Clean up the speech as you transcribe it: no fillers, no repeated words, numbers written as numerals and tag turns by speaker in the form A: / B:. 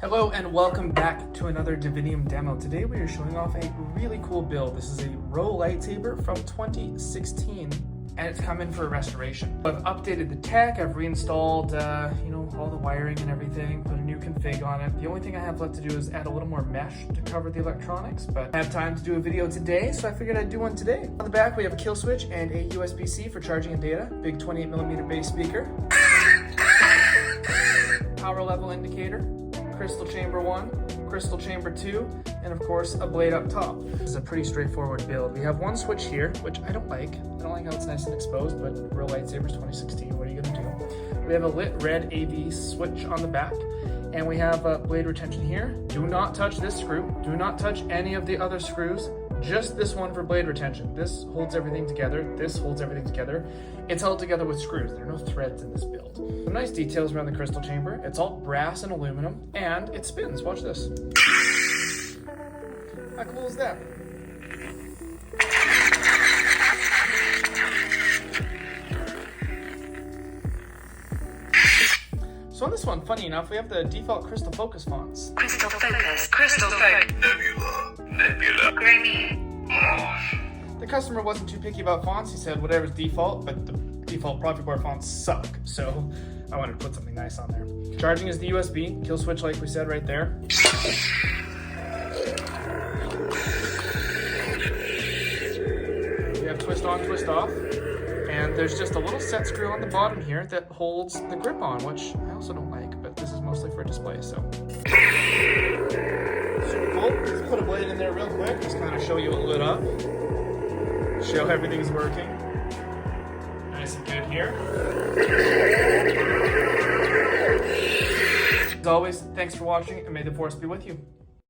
A: Hello and welcome back to another Divinium demo. Today we are showing off a really cool build. This is a Row lightsaber from 2016 and it's come in for a restoration. I've updated the tech, I've reinstalled all the wiring and everything, put a new config on it. The only thing I have left to do is add a little more mesh to cover the electronics, but I have time to do a video today, so I figured I'd do one today. On the back we have a kill switch and a USB-C for charging and data, big 28mm bass speaker, power level indicator, crystal chamber 1, crystal chamber 2, and of course a blade up top. This is a pretty straightforward build. We have one switch here, which I don't like. I don't like how it's nice and exposed, but Row lightsabers 2016, what are you gonna do? We have a lit red AV switch on the back, and we have blade retention here. Do not touch this screw. Do not touch any of the other screws. Just this one for blade retention. This holds everything together. This holds everything together. It's held together with screws. There are no threads in this build. Some nice details around the crystal chamber. It's all brass and aluminum, and it spins. Watch this. How cool is that? So on this one, funny enough, we have the default crystal focus fonts.
B: Crystal focus, crystal focus. Nebula. Grammy.
A: The customer wasn't too picky about fonts. He said whatever's default, but the default proffie board fonts suck. So I wanted to put something nice on there. Charging is the USB, kill switch like we said right there. We have twist on, twist off. And there's just a little set screw on the bottom here that holds the grip on, which I also don't like, but this is mostly for display, so. Super cool. Let's put a blade in there real quick, just kind of show you it lit up. Show everything's working. Nice and good here. As always, thanks for watching, and may the force be with you.